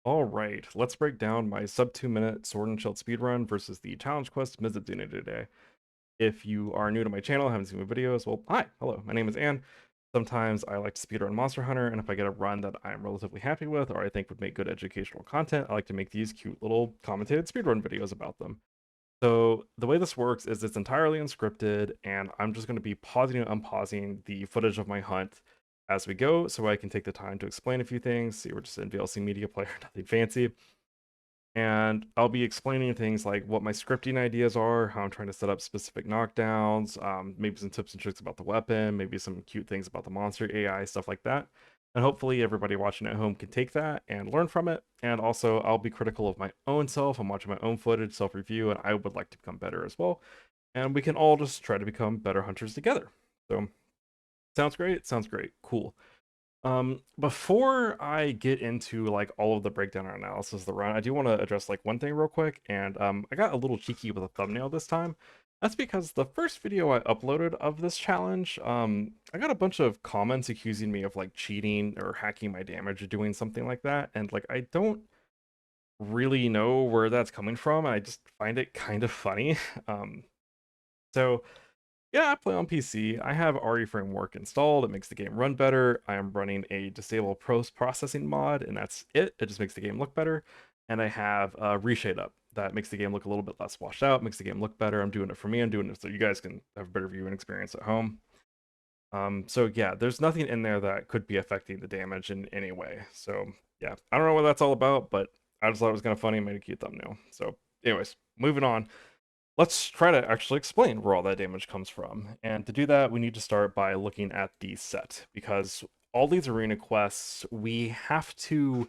All right, let's break down my sub 2 minute Sword and Shield speedrun versus the challenge quest Mizutsune today. If you are new to my channel, haven't seen my videos, well, hi, hello, my name is Ann. Sometimes I like to speedrun Monster Hunter, and if I get a run that I'm relatively happy with or I think would make good educational content, I like to make these cute little commentated speedrun videos about them. So the way this works is it's entirely unscripted, and I'm just going to be pausing and unpausing the footage of my hunt as we go, so I can take the time to explain a few things. See, we're just in VLC Media Player, nothing fancy. And I'll be explaining things like what my scripting ideas are, how I'm trying to set up specific knockdowns, maybe some tips and tricks about the weapon, maybe some cute things about the monster AI, stuff like that. And hopefully everybody watching at home can take that and learn from it. And also I'll be critical of my own self. I'm watching my own footage, self-review, and I would like to become better as well. And we can all just try to become better hunters together. So sounds great. Sounds great. Cool. Before I get into like all of the breakdown and analysis of the run, I do want to address like one thing real quick, and I got a little cheeky with a thumbnail this time. That's because the first video I uploaded of this challenge, I got a bunch of comments accusing me of like cheating or hacking my damage or doing something like that, and like I don't really know where that's coming from, and I just find it kind of funny. Um, so yeah, I play on PC. I have RE Framework installed. It makes the game run better. I am running a disable post processing mod, and that's it. It just makes the game look better. And I have Reshade Up that makes the game look a little bit less washed out, makes the game look better. I'm doing it for me. I'm doing it so you guys can have a better viewing experience at home. So yeah, there's nothing in there that could be affecting the damage in any way. So yeah, I don't know what that's all about, but I just thought it was kind of funny and made a cute thumbnail. So anyways, moving on. Let's try to actually explain where all that damage comes from. And to do that, we need to start by looking at the set, because all these arena quests, we have to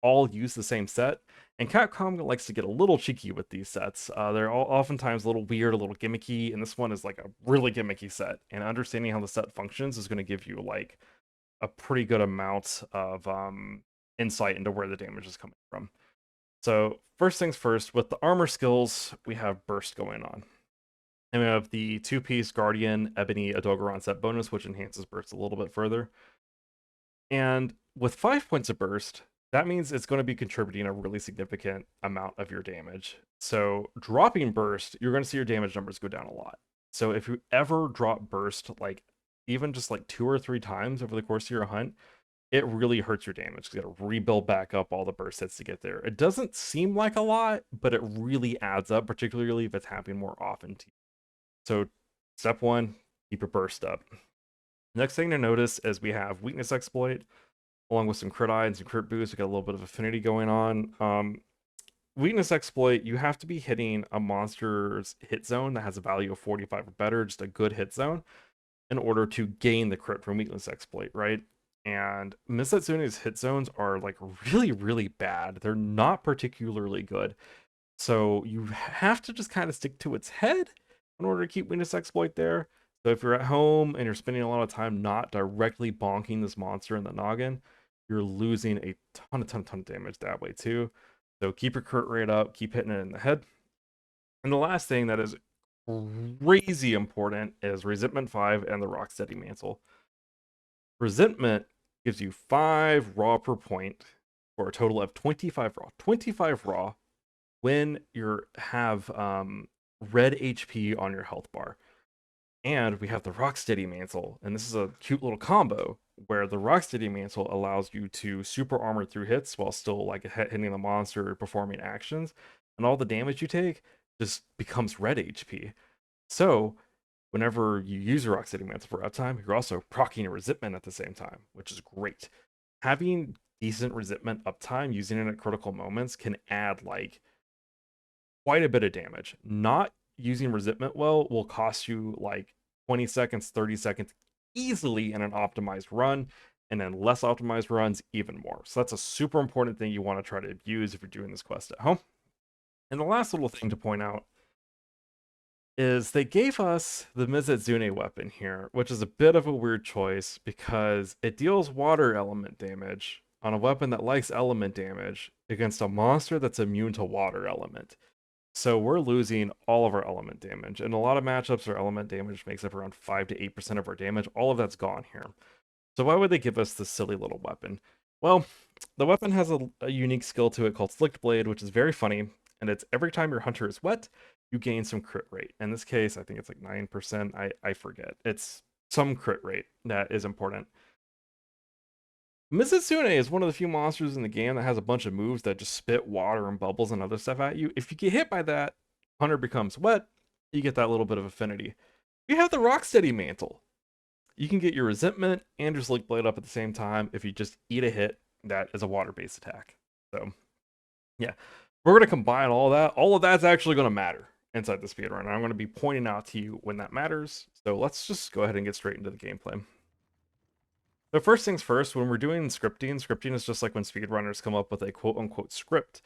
all use the same set. And Capcom likes to get a little cheeky with these sets. They're all oftentimes a little weird, a little gimmicky, and this one is like a really gimmicky set. And understanding how the set functions is going to give you like a pretty good amount of insight into where the damage is coming from. So first things first, with the armor skills, we have burst going on. And we have the two-piece Guardian Ebony Adogaron set bonus, which enhances burst a little bit further. And with 5 points of burst, that means it's going to be contributing a really significant amount of your damage. So dropping burst, you're going to see your damage numbers go down a lot. So if you ever drop burst, like even just like 2 or 3 times over the course of your hunt, it really hurts your damage. You got to rebuild back up all the burst hits to get there. It doesn't seem like a lot, but it really adds up, particularly if it's happening more often to you. So step one, keep your burst up. Next thing to notice is we have weakness exploit, along with some crit eye and some crit boost. We got a little bit of affinity going on. Weakness exploit, you have to be hitting a monster's hit zone that has a value of 45 or better, just a good hit zone, in order to gain the crit from weakness exploit, right? And Misatsune's hit zones are like really, really bad. They're not particularly good. So you have to just kind of stick to its head in order to keep weakness exploit there. So if you're at home and you're spending a lot of time not directly bonking this monster in the noggin, you're losing a ton of damage that way too. So keep your crit rate up, keep hitting it in the head. And the last thing that is crazy important is Resentment 5 and the Rocksteady Mantle. Resentment gives you 5 raw per point for a total of 25 raw. 25 raw when you have red HP on your health bar. And we have the Rocksteady Mantle, and this is a cute little combo where the Rocksteady Mantle allows you to super armor through hits while still like hitting the monster or performing actions, and all the damage you take just becomes red HP. So whenever you use your Rocksteady Mantle for uptime, you're also proccing your resentment at the same time, which is great. Having decent resentment uptime using it at critical moments can add like quite a bit of damage. Not using resentment well will cost you like 20 seconds, 30 seconds easily in an optimized run, and then less optimized runs even more. So that's a super important thing you want to try to use if you're doing this quest at home. And the last little thing to point out is they gave us the Mizutsune weapon here, which is a bit of a weird choice because it deals water element damage on a weapon that likes element damage against a monster that's immune to water element. So we're losing all of our element damage. In a lot of matchups, our element damage makes up around 5 to 8% of our damage. All of that's gone here. So why would they give us this silly little weapon? Well, The weapon has a unique skill to it called Slicked Blade, which is very funny, and it's every time your hunter is wet, you gain some crit rate. In this case, I think it's like 9%. I forget. It's some crit rate that is important. Mizutsune is one of the few monsters in the game that has a bunch of moves that just spit water and bubbles and other stuff at you. If you get hit by that, hunter becomes wet, you get that little bit of affinity. You have the Rocksteady Mantle. You can get your Resentment and your Slick Blade up at the same time if you just eat a hit that is a water-based attack. So, yeah. We're going to combine all of that. All of that's actually going to matter inside the speedrun. And I'm going to be pointing out to you when that matters. So let's just go ahead and get straight into the gameplay. So first things first, when we're doing scripting is just like when speedrunners come up with a quote-unquote script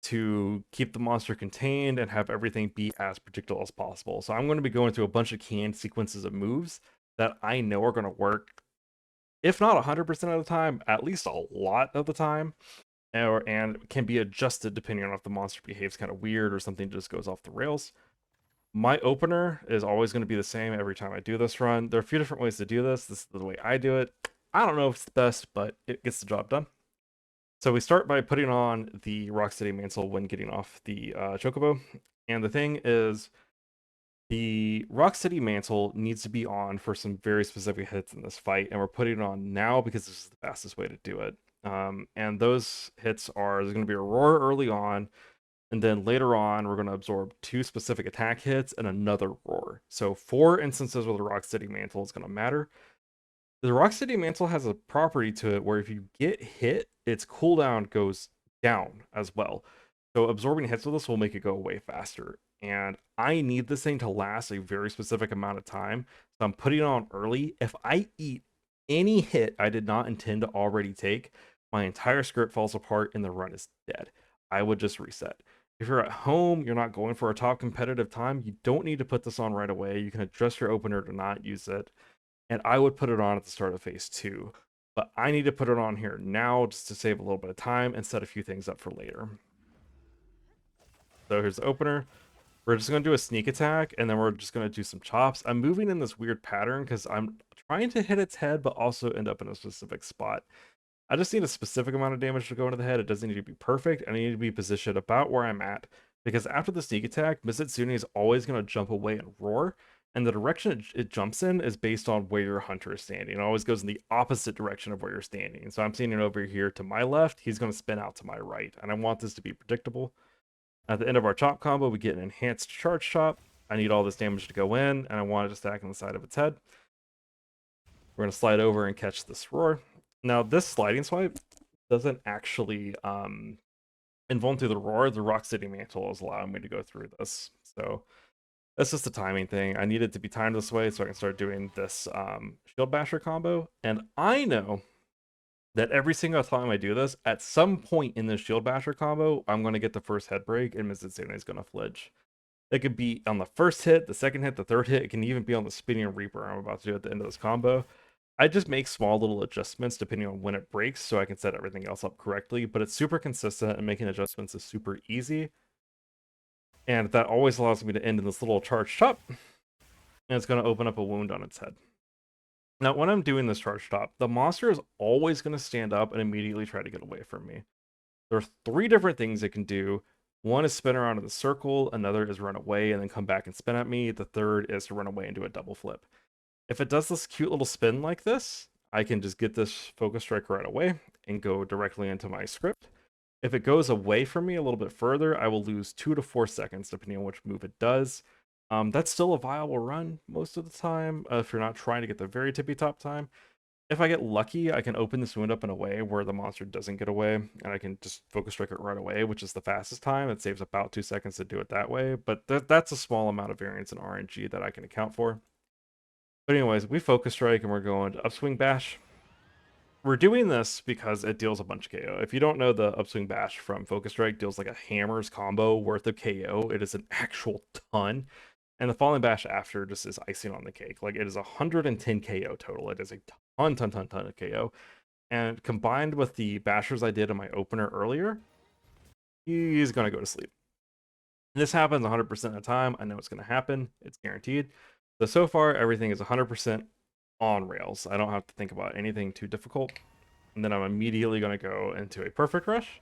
to keep the monster contained and have everything be as predictable as possible. So I'm going to be going through a bunch of canned sequences of moves that I know are going to work, if not 100% of the time, at least a lot of the time, and can be adjusted depending on if the monster behaves kind of weird or something just goes off the rails. My opener is always going to be the same every time I do this run. There are a few different ways to do this. This is the way I do it. I don't know if it's the best, but it gets the job done. So we start by putting on the Rocksteady Mantle when getting off the Chocobo. And the thing is, the Rocksteady Mantle needs to be on for some very specific hits in this fight, and we're putting it on now because this is the fastest way to do it. And those hits are, there's going to be a roar early on, and then later on, we're going to absorb 2 specific attack hits and another roar. So 4 instances where the Rocksteady Mantle is going to matter. The Rocksteady Mantle has a property to it where if you get hit, its cooldown goes down as well. So absorbing hits with this will make it go away faster. And I need this thing to last a very specific amount of time. So I'm putting it on early. If I eat any hit I did not intend to already take, my entire script falls apart and the run is dead. I would just reset. If you're at home, you're not going for a top competitive time, you don't need to put this on right away. You can adjust your opener to not use it. And I would put it on at the start of phase 2. But I need to put it on here now just to save a little bit of time and set a few things up for later. So here's the opener. We're just going to do a sneak attack, and then we're just going to do some chops. I'm moving in this weird pattern because I'm trying to hit its head, but also end up in a specific spot. I just need a specific amount of damage to go into the head. It doesn't need to be perfect. I need to be positioned about where I'm at, because after the sneak attack, Mizutsune is always going to jump away and roar, and the direction it jumps in is based on where your hunter is standing. It always goes in the opposite direction of where you're standing. So I'm standing over here to my left, he's going to spin out to my right, and I want this to be predictable. At the end of our chop combo, we get an enhanced charge chop. I need all this damage to go in, and I want it to stack on the side of its head. We're going to slide over and catch this roar. Now, this sliding swipe doesn't actually invuln through the roar. The Rocksteady Mantle is allowing me to go through this. So that's just a timing thing. I need it to be timed this way so I can start doing this Shield Basher combo. And I know that every single time I do this, at some point in the Shield Basher combo, I'm going to get the first head break and Mizutsune is going to flinch. It could be on the first hit, the second hit, the third hit. It can even be on the Spinning Reaper I'm about to do at the end of this combo. I just make small little adjustments depending on when it breaks so I can set everything else up correctly, but it's super consistent and making adjustments is super easy. And that always allows me to end in this little charge chop, and it's going to open up a wound on its head. Now, when I'm doing this charge chop, the monster is always going to stand up and immediately try to get away from me. There are 3 different things it can do. One is spin around in the circle, another is run away and then come back and spin at me, the third is to run away and do a double flip. If it does this cute little spin like this, I can just get this focus strike right away and go directly into my script. If it goes away from me a little bit further, I will lose 2 to 4 seconds depending on which move it does. That's still a viable run most of the time if you're not trying to get the very tippy top time. If I get lucky, I can open this wound up in a way where the monster doesn't get away, and I can just focus strike it right away, which is the fastest time. It saves about 2 seconds to do it that way, but that's a small amount of variance in RNG that I can account for. But anyways, we focus strike and we're going to upswing bash. We're doing this because it deals a bunch of KO. If you don't know, the upswing bash from focus strike deals like a hammer's combo worth of KO. It is an actual ton. And the falling bash after just is icing on the cake. Like, it is 110 KO total. It is a ton of KO. And combined with the bashers I did in my opener earlier, he's going to go to sleep. And this happens 100% of the time. I know it's going to happen. It's guaranteed. So far, everything is 100% on rails. I don't have to think about anything too difficult. and then I'm immediately going to go into a Perfect Rush.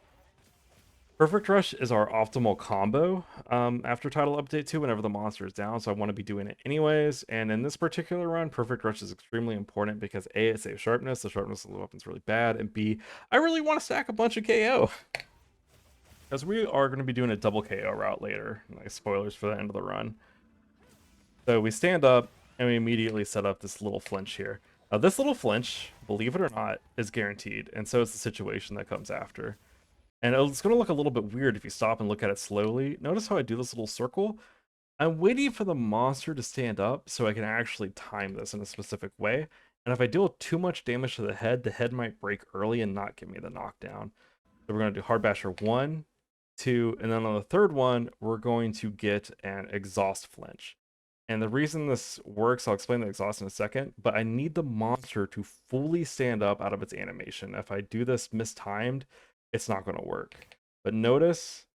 Perfect Rush is our optimal combo after Title Update 2 whenever the monster is down, so I want to be doing it anyways. And in this particular run, Perfect Rush is extremely important because A, it saves sharpness, the sharpness of the weapon's really bad, and B, I really want to stack a bunch of KO. Because we are going to be doing a double KO route later. Nice spoilers for the end of the run. So we stand up, and we immediately set up this little flinch here. Now this little flinch, believe it or not, is guaranteed, and so is the situation that comes after. And it's going to look a little bit weird if you stop and look at it slowly. Notice how I do this little circle? I'm waiting for the monster to stand up so I can actually time this in a specific way. And if I deal too much damage to the head might break early and not give me the knockdown. So we're going to do Hard Basher 1, 2, and then on the third one, we're going to get an Exhaust Flinch. And the reason this works, I'll explain the exhaust in a second, but I need the monster to fully stand up out of its animation. If I do this mistimed, it's not going to work. But notice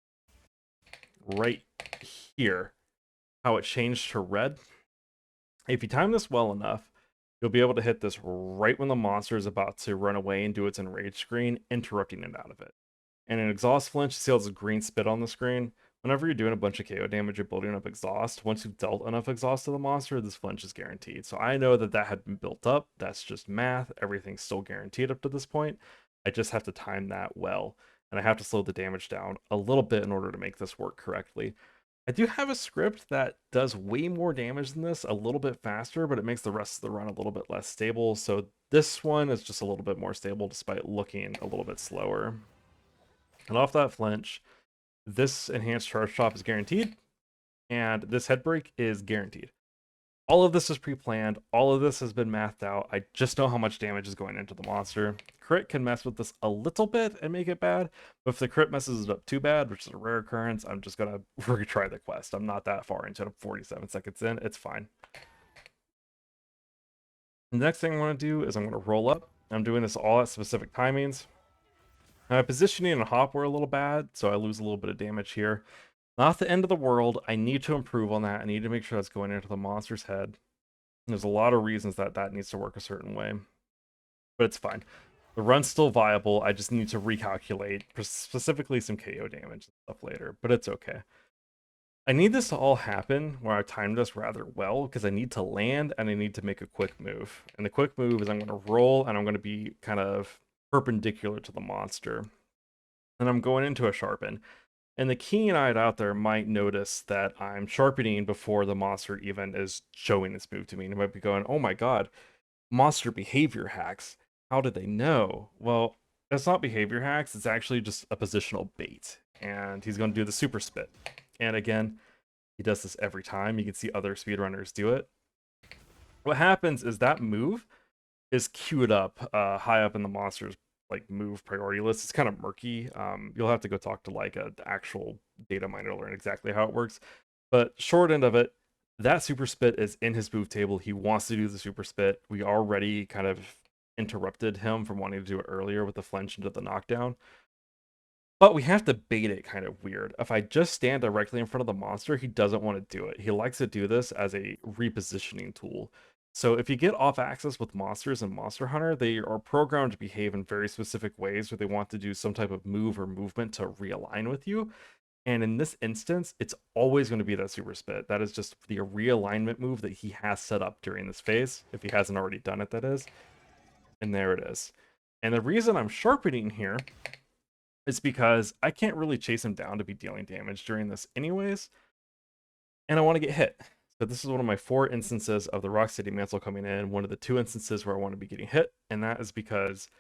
right here how it changed to red. If you time this well enough, you'll be able to hit this right when the monster is about to run away and do its enrage screen, interrupting it out of it. And in exhaust flinch, you see all this green spit on the screen. Whenever you're doing a bunch of KO damage, you're building up exhaust. Once you've dealt enough exhaust to the monster, this flinch is guaranteed. So I know that that had been built up. That's just math. Everything's still guaranteed up to this point. I just have to time that well. And I have to slow the damage down a little bit in order to make this work correctly. I do have a script that does way more damage than this, a little bit faster, but it makes the rest of the run a little bit less stable. So this one is just a little bit more stable despite looking a little bit slower. And off that flinch, this enhanced charge chop is guaranteed, and this head break is guaranteed. All of this is pre-planned. All of this has been mathed out. I just know how much damage is going into the monster. Crit can mess with this a little bit and make it bad, but if the crit messes it up too bad, which is a rare occurrence, I'm just going to retry the quest. I'm not that far into it. I'm 47 seconds in. It's fine. The next thing I want to do is I'm going to roll up. I'm doing this all at specific timings. My positioning and hop were a little bad, so I lose a little bit of damage here. Not the end of the world. I need to improve on that. I need to make sure that's going into the monster's head. There's a lot of reasons that that needs to work a certain way, but it's fine. The run's still viable. I just need to recalculate specifically some KO damage and stuff later, but it's okay. I need this to all happen where I timed this rather well because I need to land and I need to make a quick move. And the quick move is I'm going to roll and I'm going to be kind of perpendicular to the monster. And I'm going into a sharpen. And the keen-eyed out there might notice that I'm sharpening before the monster even is showing this move to me. And it might be going, oh my god, monster behavior hacks. How did they know? Well, it's not behavior hacks. It's actually just a positional bait. And he's going to do the super spit. And again, he does this every time. You can see other speedrunners do it. What happens is that move is queued up high up in the monster's like move priority list. It's kind of murky. You'll have to go talk to like an actual data miner to learn exactly how it works. But short end of it, that super spit is in his move table. He wants to do the super spit. We already kind of interrupted him from wanting to do it earlier with the flinch into the knockdown. But we have to bait it kind of weird. If I just stand directly in front of the monster, he doesn't want to do it. He likes to do this as a repositioning tool. So if you get off axis with monsters in Monster Hunter, they are programmed to behave in very specific ways where they want to do some type of move or movement to realign with you. And in this instance, it's always going to be that super spit. That is just the realignment move that he has set up during this phase, if he hasn't already done it, that is. And there it is. And the reason I'm sharpening here is because I can't really chase him down to be dealing damage during this anyways, and I want to get hit. So this is one of my 4 instances of the Rocksteady Mantle coming in, one of the 2 instances where I want to be getting hit, and that is because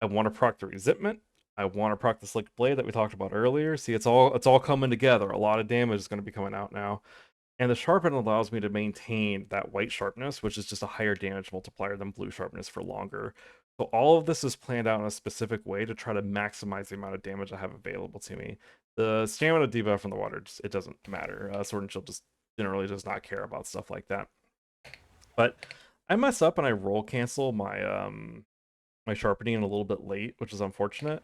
I want to proc the Resentment, I want to proc the Slick Blade that we talked about earlier. See, it's all coming together. A lot of damage is going to be coming out now. And the Sharpen allows me to maintain that white sharpness, which is just a higher damage multiplier than blue sharpness for longer. So all of this is planned out in a specific way to try to maximize the amount of damage I have available to me. The stamina debuff from the water, it doesn't matter. Sword and Shield just generally does not care about stuff like that. But I mess up and I roll cancel my my sharpening a little bit late, which is unfortunate.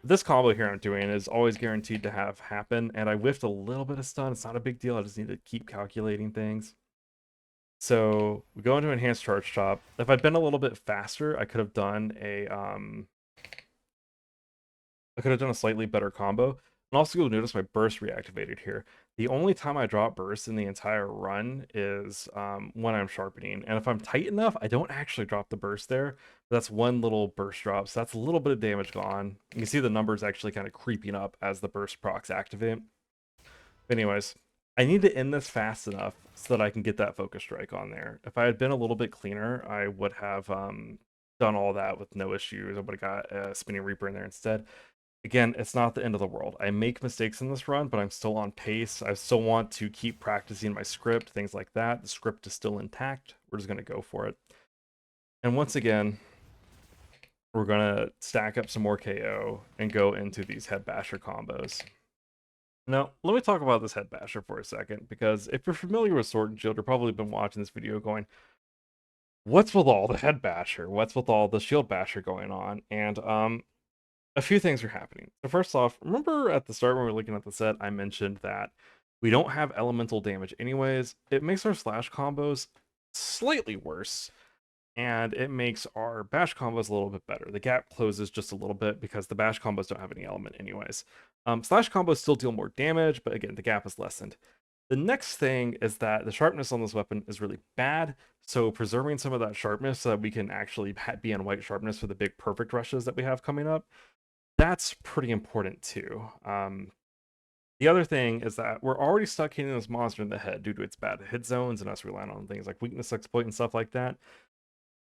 This combo here I'm doing is always guaranteed to have happen, and I whiffed a little bit of stun. It's not a big deal. I just need to keep calculating things. So we go into enhanced charge chop. If I'd been a little bit faster, I could have done a I could have done a slightly better combo. And also you'll notice my burst reactivated here. The only time I drop burst in the entire run is when I'm sharpening. And if I'm tight enough, I don't actually drop the burst there. But that's one little burst drop, so that's a little bit of damage gone. You can see the numbers actually kind of creeping up as the burst procs activate. But anyways, I need to end this fast enough so that I can get that focus strike on there. If I had been a little bit cleaner, I would have done all that with no issues. I would have got a Spinning Reaper in there instead. Again, it's not the end of the world. I make mistakes in this run, but I'm still on pace. I still want to keep practicing my script, things like that. The script is still intact. We're just going to go for it. And once again, we're going to stack up some more KO and go into these head basher combos. Now, let me talk about this head basher for a second, because if you're familiar with Sword and Shield, you've probably been watching this video going, what's with all the head basher? What's with all the shield basher going on? And a few things are happening. So first off, remember at the start when we were looking at the set, I mentioned that we don't have elemental damage anyways. It makes our slash combos slightly worse, and it makes our bash combos a little bit better. The gap closes just a little bit because the bash combos don't have any element anyways. Slash combos still deal more damage, but again, the gap is lessened. The next thing is that the sharpness on this weapon is really bad, so preserving some of that sharpness so that we can actually be in white sharpness for the big perfect rushes that we have coming up, that's pretty important too. The other thing is that we're already stuck hitting this monster in the head due to its bad hit zones and us relying on things like weakness exploit and stuff like that.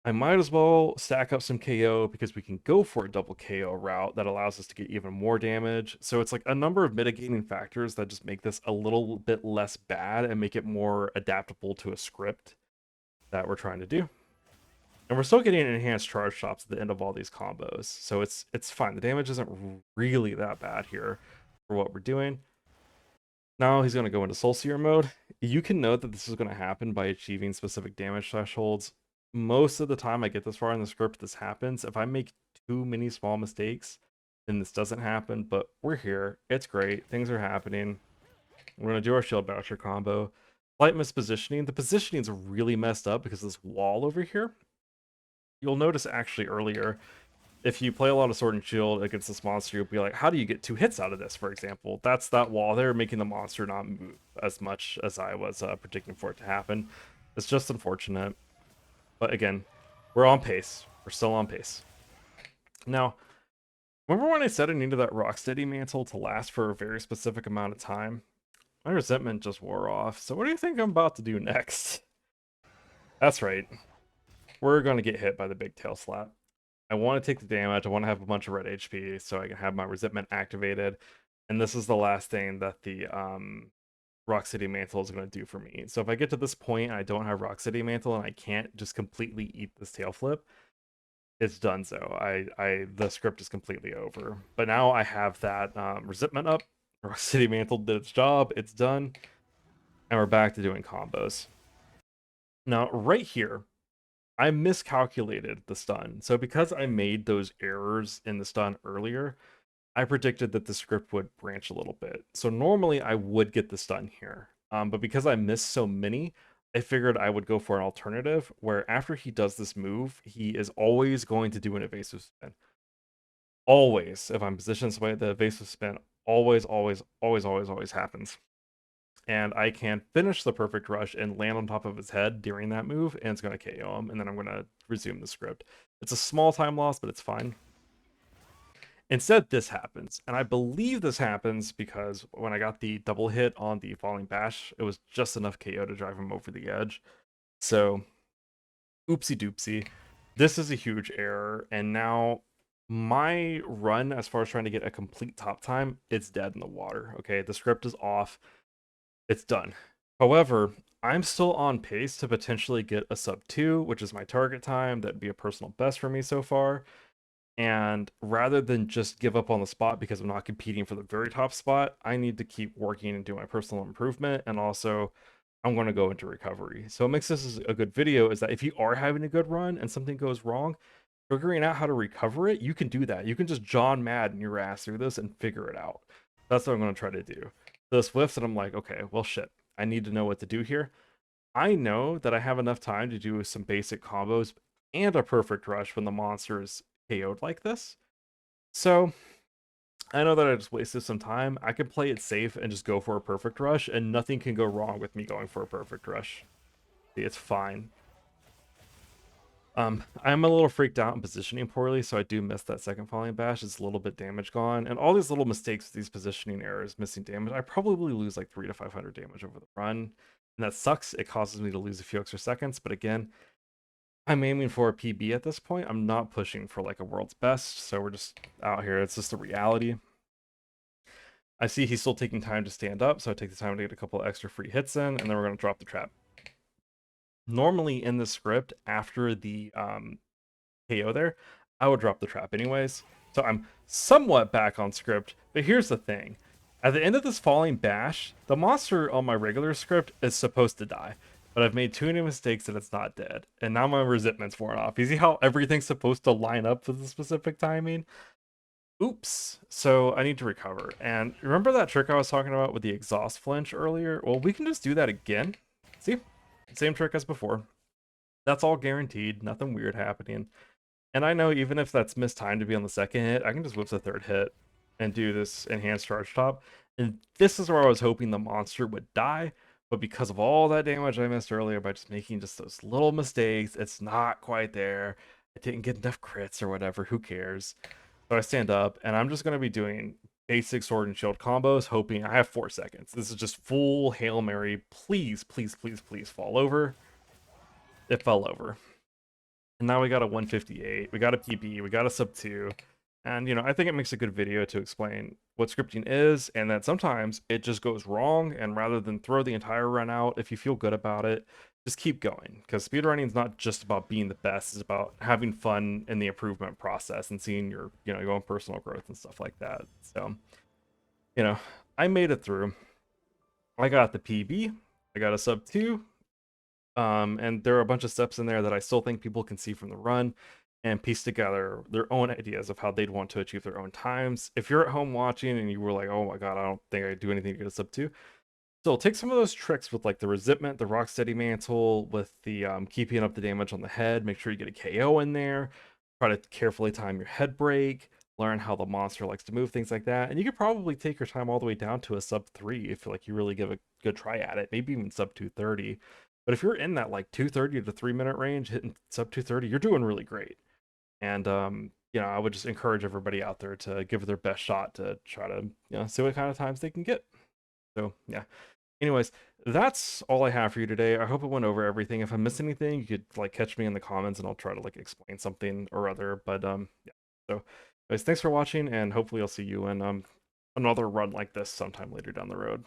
I might as well stack up some KO because we can go for a double KO route that allows us to get even more damage. So it's like a number of mitigating factors that just make this a little bit less bad and make it more adaptable to a script that we're trying to do. And we're still getting enhanced charge shots at the end of all these combos, so it's fine. The damage isn't really that bad here for what we're doing. Now he's going to go into Soul Seer mode. You can note that this is going to happen by achieving specific damage thresholds. Most of the time I get this far in the script, this happens. If I make too many small mistakes, then this doesn't happen, but we're here. It's great. Things are happening. We're going to do our Shield Basher combo. Slight mispositioning. The positioning is really messed up because of this wall over here. You'll notice actually earlier, if you play a lot of Sword and Shield against this monster, you'll be like, how do you get 2 hits out of this, for example? That's that wall there making the monster not move as much as I was predicting for it to happen. It's just unfortunate. But again, we're on pace. We're still on pace. Now, remember when I said I needed that Rocksteady mantle to last for a very specific amount of time? My resentment just wore off. So what do you think I'm about to do next? That's right. We're going to get hit by the big tail slap. I want to take the damage. I want to have a bunch of red HP so I can have my resentment activated. And this is the last thing that the Rock City Mantle is going to do for me. So if I get to this point and I don't have Rock City Mantle and I can't just completely eat this tail flip, it's done. So the script is completely over. But now I have that resentment up. Rock City Mantle did its job. It's done. And we're back to doing combos. Now, right here, I miscalculated the stun. So because I made those errors in the stun earlier, I predicted that the script would branch a little bit. So normally I would get the stun here. But because I missed so many, I figured I would go for an alternative where after he does this move, he is always going to do an evasive spin. Always. If I'm positioned this way, the evasive spin always happens. And I can finish the perfect rush and land on top of his head during that move, and it's going to KO him, and then I'm going to resume the script. It's a small time loss, but it's fine. Instead, this happens, and I believe this happens because when I got the double hit on the falling bash, it was just enough KO to drive him over the edge. So, oopsie doopsie. This is a huge error, and now my run, as far as trying to get a complete top time, it's dead in the water. Okay, the script is off. It's done. However, I'm still on pace to potentially get a sub 2, which is my target time. That'd be a personal best for me so far. And rather than just give up on the spot because I'm not competing for the very top spot, I need to keep working and do my personal improvement. And also, I'm going to go into recovery. So what makes this a good video is that if you are having a good run and something goes wrong, figuring out how to recover it, you can do that. You can just John Madden your ass through this and figure it out. That's what I'm going to try to do. This whiffs and I'm like, okay, well shit, I need to know what to do here. I know that I have enough time to do some basic combos and a perfect rush when the monster is KO'd like this. So I know that I just wasted some time. I could play it safe and just go for a perfect rush, and nothing can go wrong with me going for a perfect rush. See, it's fine. I'm a little freaked out and positioning poorly, so I do miss that second falling bash. It's a little bit damage gone, and all these little mistakes, these positioning errors, missing damage. I probably lose like 300 to 500 damage over the run, and that sucks. It causes me to lose a few extra seconds, but again, I'm aiming for a PB at this point. I'm not pushing for like a world's best, so we're just out here. It's just a reality. I see he's still taking time to stand up, so I take the time to get a couple extra free hits in, and then we're going to drop the trap. Normally in the script, after the KO there, I would drop the trap anyways. So I'm somewhat back on script, but here's the thing. At the end of this falling bash, the monster on my regular script is supposed to die, but I've made too many mistakes that it's not dead, and now my resentment's worn off. You see how everything's supposed to line up with the specific timing? Oops. So I need to recover. And remember that trick I was talking about with the exhaust flinch earlier? Well, we can just do that again. See? Same trick as before. That's all guaranteed. Nothing weird happening. And I know even if that's mistimed to be on the second hit, I can just whip the third hit and do this enhanced charge top. And this is where I was hoping the monster would die. But because of all that damage I missed earlier by just making just those little mistakes, it's not quite there. I didn't get enough crits or whatever. Who cares? So I stand up, and I'm just going to be doing basic sword and shield combos, hoping I have 4 seconds. This is just full Hail Mary. Please, please, please, please fall over. It fell over. And now we got a 158. We got a PB. We got a sub 2. And, you know, I think it makes a good video to explain what scripting is, and that sometimes it just goes wrong. And rather than throw the entire run out, if you feel good about it, just keep going. Because speedrunning is not just about being the best, it's about having fun in the improvement process and seeing your, you know, your own personal growth and stuff like that. So, you know, I made it through. I got the PB. I got a sub 2. And there are a bunch of steps in there that I still think people can see from the run and piece together their own ideas of how they'd want to achieve their own times. If you're at home watching and you were like, oh my god, I don't think I do anything to get a sub 2, so take some of those tricks with like the resentment, the rocksteady mantle, with the keeping up the damage on the head. Make sure you get a KO in there. Try to carefully time your head break. Learn how the monster likes to move, things like that. And you could probably take your time all the way down to a sub 3 if like you really give a good try at it. Maybe even sub 230. But if you're in that like 230 to 3 minute range, hitting sub 230, you're doing really great. And you know, I would just encourage everybody out there to give it their best shot to try to, you know, see what kind of times they can get. So yeah. Anyways, that's all I have for you today. I hope it went over everything. If I missed anything, you could like catch me in the comments and I'll try to like explain something or other. But yeah. So guys, thanks for watching, and hopefully I'll see you in another run like this sometime later down the road.